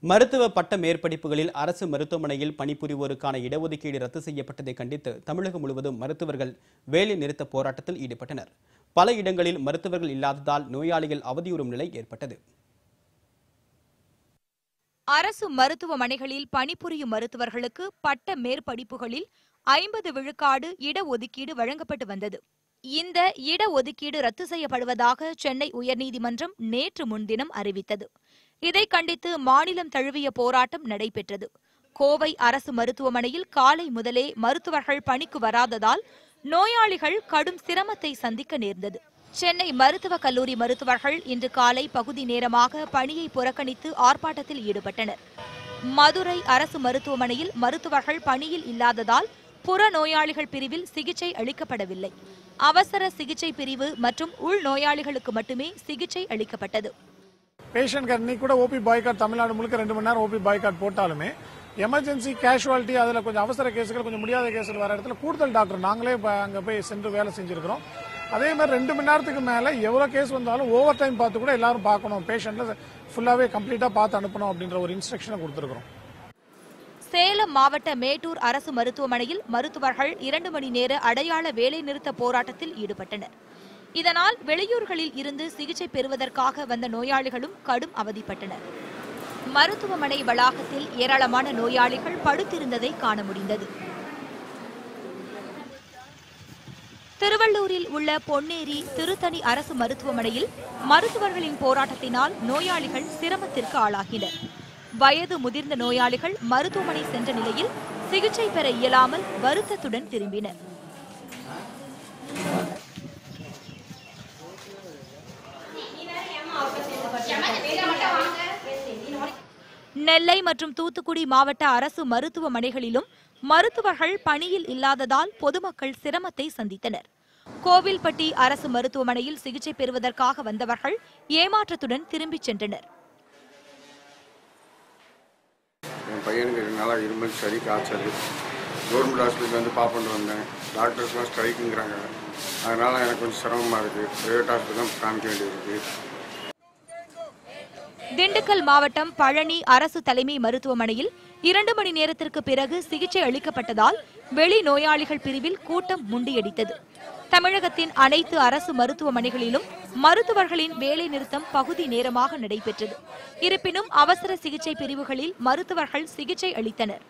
மருத்துவ பட்ட மேற்படிப்புகளில் அரசு மருத்துவமனையில் பணிபுரிவோருக்கான இடஒதுக்கீடு ரத்து செய்யப்பட்டதை கண்டித்து தமிழகம் முழுவதும் மருத்துவர்கள் வேலை நிறுத்த போராட்டத்தில் ஈடுபட்டனர். பல இடங்களில் மருத்துவர்கள் இல்லாததால் நோயாளிகள் அவதியுறும் நிலை ஏற்பட்டது. அரசு மருத்துவமனைகளில் பணிபுரியும் மருத்துவர்களுக்கு பட்ட மேற்படிப்புகளில் 50 விழுக்காடு இடஒதுக்கீடு வழங்கப்பட்டு வந்தது. இந்த இடஒதுக்கீடு ரத்து செய்யப்படுவதாக சென்னை உயர்நீதிமன்றம் நேற்று முன்தினம் அறிவித்தது. இதை கண்டித்து மாநிலம் தழுவிய போராட்டம் நடைபெற்றது. கோவை அரசு மருத்துவமனையில் காலை முதலே மருத்துவர்கள் பணிக்கு வராததால் நோயாளிகள் கடும் சிரமத்தை சந்திக்க நேர்ந்தது. சென்னை மருத்துவக் கல்லூரி மருத்துவர்கள் இன்று காலை பகுதி நேரமாக பணியை புறக்கணித்து ஆர்ப்பாட்டத்தில் ஈடுபட்டனர். மதுரை அரசு மருத்துவமனையில் மருத்துவர்கள் பணியில் இல்லாததால் புற நோயாளிகள் பிரிவில் சிகிச்சை அளிக்கப்படவில்லை. அவசர சிகிச்சை பிரிவு மற்றும் உள் நோயாளிகளுக்கு மட்டுமே சிகிச்சை அளிக்கப்பட்டது. பேஷண்ட் இன்னைக்கு கூட ஓபி பாய்காட் தமிழ்நாடு முழுக்க 2 மணி நேரம் ஓபி பாய்காட் போட்டாலுமே எமர்ஜென்சி கேஷுவாலிட்டி அதில் கொஞ்சம் அவசர கேஸுகள் கொஞ்சம் முடியாத கேஸுகள் வர இடத்துல கூடுதல் டாக்டர் நாங்களே அங்கே போய் சென்று வேலை செஞ்சிருக்கிறோம். அதே மாதிரி 2 மணி நேரத்துக்கு மேலே எவ்வளோ கேஸ் வந்தாலும் ஓவர் டைம் பார்த்து கூட எல்லாரும் பார்க்கணும், பேஷண்ட்ல ஃபுல்லாகவே கம்ப்ளீட்டாக பார்த்து அனுப்பணும் அப்படின்ற ஒரு இன்ஸ்ட்ரக்ஷனை கொடுத்துருக்கிறோம். சேலம் மாவட்ட மேட்டூர் அரசு மருத்துவமனையில் மருத்துவர்கள் 2 மணி நேர அடையாள வேலைநிறுத்த போராட்டத்தில் ஈடுபட்டனர். இதனால் வெளியூர்களில் இருந்து சிகிச்சை பெறுவதற்காக வந்த நோயாளிகளும் கடும் அவதிப்பட்டனர். மருத்துவமனை வளாகத்தில் ஏராளமான நோயாளிகள் படுத்திருந்ததை காண முடிந்தது. திருவள்ளூரில் உள்ள பொன்னேரி திருத்தணி அரசு மருத்துவமனையில் மருத்துவர்களின் போராட்டத்தினால் நோயாளிகள் சிரமத்திற்கு ஆளாகினர். வயது முதிர்ந்த நோயாளிகள் மருத்துவமனை சென்ற நிலையில் சிகிச்சை பெற இயலாமல் வருத்தத்துடன் திரும்பினர். நெல்லை மற்றும் தூத்துக்குடி மாவட்ட அரசு மருத்துவமனைகளிலும் மருத்துவர்கள் பணியில் இல்லாததால் பொதுமக்கள் சிரமத்தை சந்தித்தனர். கோவில்பட்டி அரசு மருத்துவமனையில் சிகிச்சை பெறுவதற்காக வந்தவர்கள் ஏமாற்றத்துடன் திரும்பிச் சென்றனர். என் பையனுக்கு 2 நாளாக இருமல், சரி, காய்ச்சல். கவர்மெண்ட் ஹாஸ்பிட்டல் வந்து பார்த்துட்டு வந்தேன். டாக்டர்ஸ்லாம் ஸ்ட்ரைக்குங்கிறாங்க. அதனால் எனக்கு கொஞ்சம் சிரமமாக இருக்குது. ப்ரைவேட் ஹாஸ்பிட்டல் தான் காமிக்க வேண்டியிருக்கு. திண்டுக்கல் மாவட்டம் பழனி அரசு தலைமை மருத்துவமனையில் 2 மணி நேரத்திற்கு பிறகு சிகிச்சை அளிக்கப்பட்டதால் வெளி நோயாளிகள் பிரிவில் கூட்டம் முண்டியடித்தது. தமிழகத்தின் அனைத்து அரசு மருத்துவமனைகளிலும் மருத்துவர்களின் வேலை நிறுத்தம் பகுதி நேரமாக நடைபெற்றது. இருப்பினும் அவசர சிகிச்சை பிரிவுகளில் மருத்துவர்கள் சிகிச்சை அளித்தனர்.